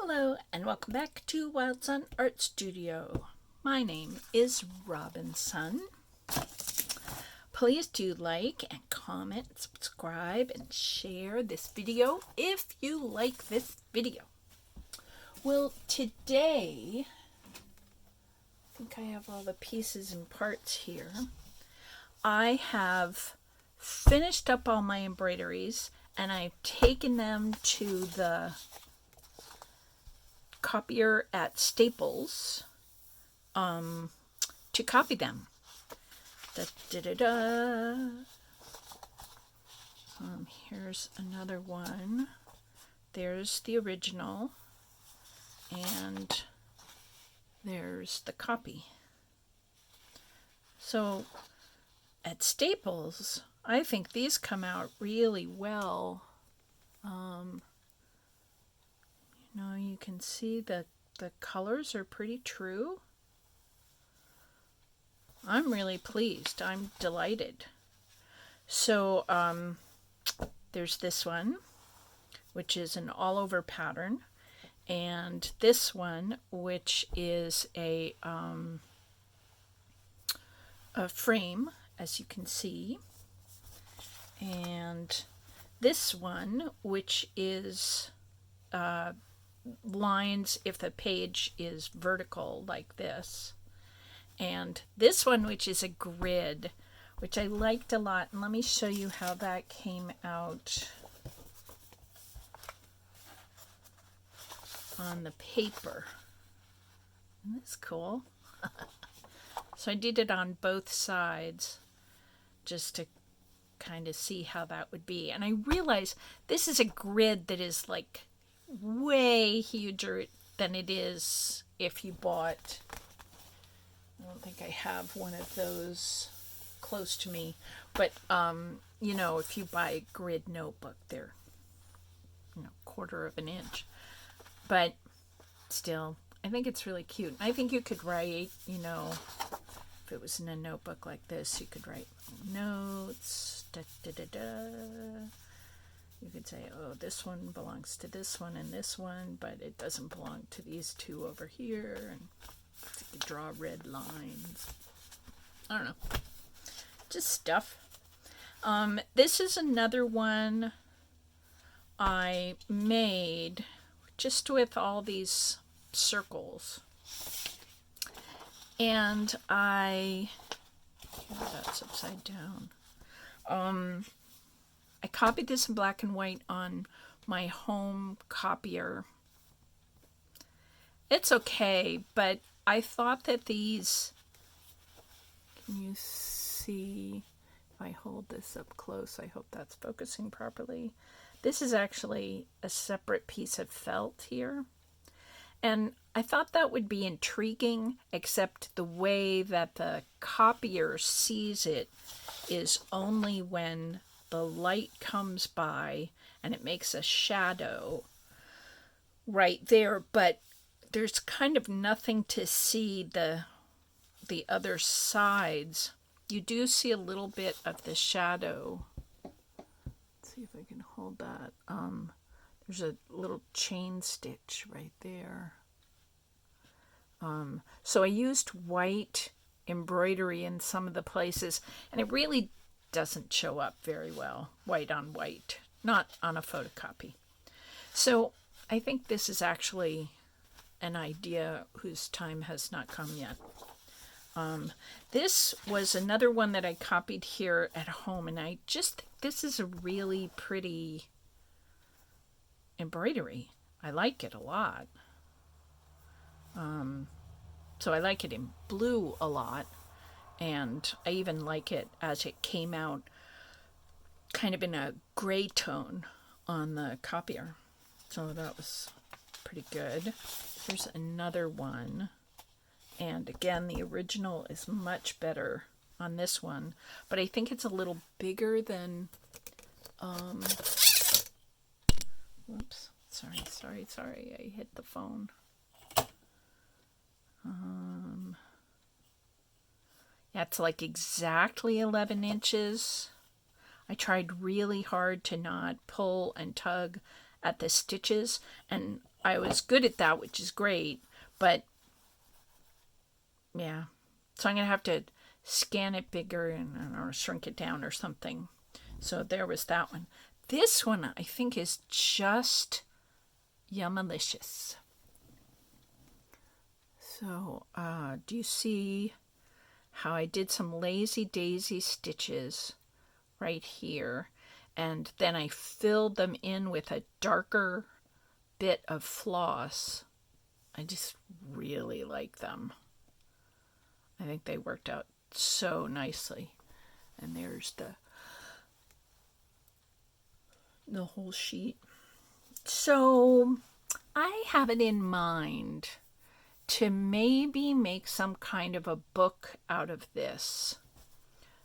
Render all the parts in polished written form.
Hello and welcome back to Robinsunne Art Studio. My name is Robinsunne. Please do like and comment, subscribe, and share this video if you like this video. Well, today, I think I have all the pieces and parts here. I have finished up all my embroideries and I've taken them to the copier at Staples to copy them. Here's another one. There's the original and there's the copy. So at Staples, I think these come out really well. You can see that the colors are pretty true. I'm really pleased. I'm delighted. So there's this one, which is an all-over pattern, and this one, which is a frame, as you can see, and this one, which is lines if the page is vertical like this, and this one, which is a grid, which I liked a lot. And let me show you how that came out on the paper. Isn't this cool? So I did it on both sides just to kind of see how that would be. And I realized this is a grid that is like way huger than it is if you bought, I don't think I have one of those close to me, but if you buy a grid notebook, they're quarter of an inch, but still I think it's really cute. I think you could write, if it was in a notebook like this, you could write notes, You could say, oh, this one belongs to this one and this one, but it doesn't belong to these two over here. And you could draw red lines. I don't know. Just stuff. This is another one I made just with all these circles. And that's upside down. I copied this in black and white on my home copier. It's okay, but I thought that these, can you see, if I hold this up close, I hope that's focusing properly. This is actually a separate piece of felt here. And I thought that would be intriguing, except the way that the copier sees it is only when the light comes by and it makes a shadow right there, but there's kind of nothing to see the other sides. You do see a little bit of the shadow. Let's see if I can hold that. There's a little chain stitch right there. So I used white embroidery in some of the places, and it really doesn't show up very well, white on white, not on a photocopy. So I think this is actually an idea whose time has not come yet. This was another one that I copied here at home, and I just think this is a really pretty embroidery. I like it a lot. So I like it in blue a lot. And I even like it as it came out kind of in a gray tone on the copier. So that was pretty good. Here's another one. And again, the original is much better on this one. But I think it's a little bigger than... Whoops. Sorry. I hit the phone. Yeah, it's like exactly 11 inches. I tried really hard to not pull and tug at the stitches, and I was good at that, which is great. But yeah, so I'm going to have to scan it bigger and or shrink it down or something. So there was that one. This one I think is just yummalicious. So do you see how I did some lazy daisy stitches right here, and then I filled them in with a darker bit of floss? I just really like them. I think they worked out so nicely. And there's the whole sheet. So I have it in mind to maybe make some kind of a book out of this.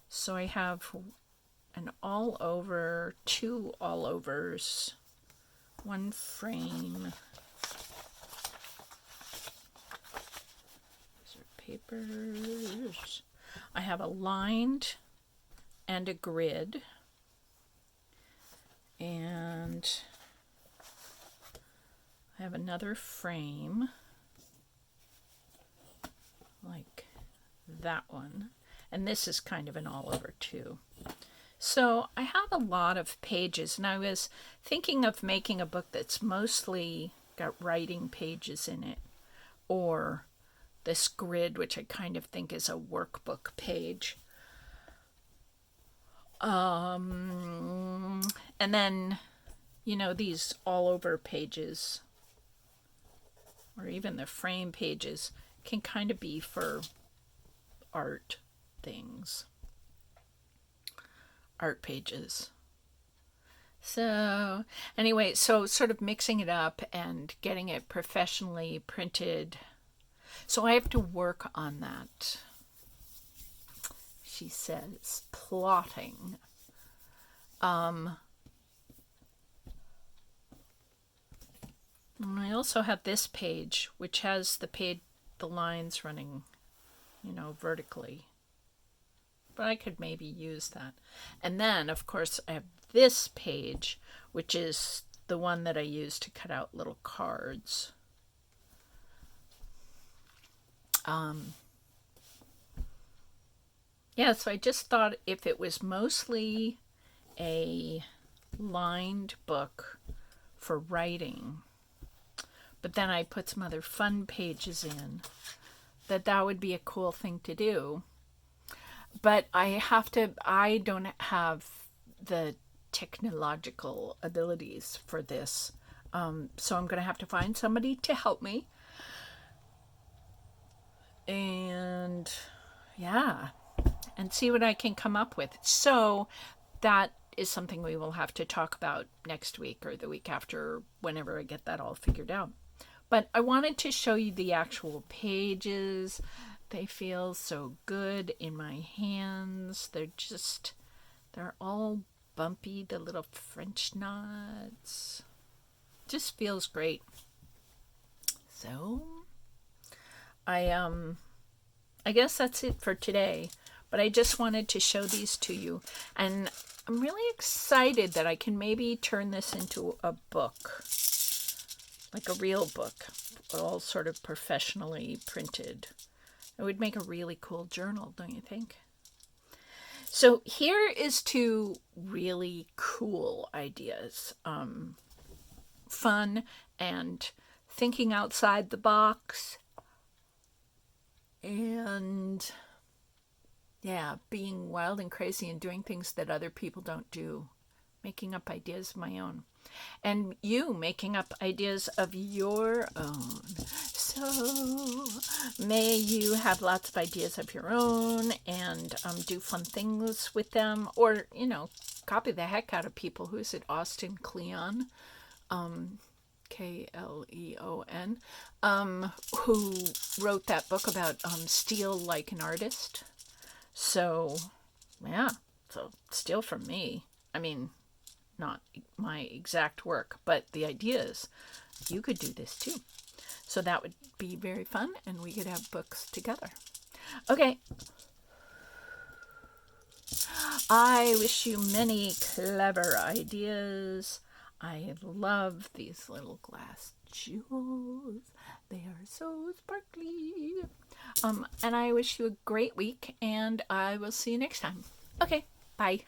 So I have an all over, 2 all overs, 1 frame. These are papers. I have a lined and a grid. And I have another frame like that one. And this is kind of an all over too. So I have a lot of pages, and I was thinking of making a book that's mostly got writing pages in it, or this grid, which I kind of think is a workbook page. And then, these all over pages, or even the frame pages, can kind of be for art things, art pages. So anyway, so sort of mixing it up and getting it professionally printed. So I have to work on that. She says, plotting. And I also have this page, which has the lines running, vertically. But I could maybe use that. And then, of course, I have this page, which is the one that I use to cut out little cards. Yeah, so I just thought if it was mostly a lined book for writing, but then I put some other fun pages in, that would be a cool thing to do. But I don't have the technological abilities for this. So I'm going to have to find somebody to help me. And yeah, and see what I can come up with. So that is something we will have to talk about next week or the week after, whenever I get that all figured out. But I wanted to show you the actual pages. They feel so good in my hands. They're all bumpy, the little French knots. Just feels great. So I guess that's it for today. But I just wanted to show these to you. And I'm really excited that I can maybe turn this into a book. Like a real book. All sort of professionally printed. It would make a really cool journal, don't you think? So here is 2 really cool ideas. Fun and thinking outside the box. And yeah, being wild and crazy and doing things that other people don't do. Making up ideas of my own. And you making up ideas of your own. So may you have lots of ideas of your own and do fun things with them. Or, copy the heck out of people. Who is it? Austin Kleon. Kleon. Who wrote that book about steal like an artist. So, yeah. So steal from me. I mean, not my exact work, but the ideas. You could do this too. So that would be very fun, and we could have books together. Okay. I wish you many clever ideas. I love these little glass jewels. They are so sparkly. And I wish you a great week, and I will see you next time. Okay, bye.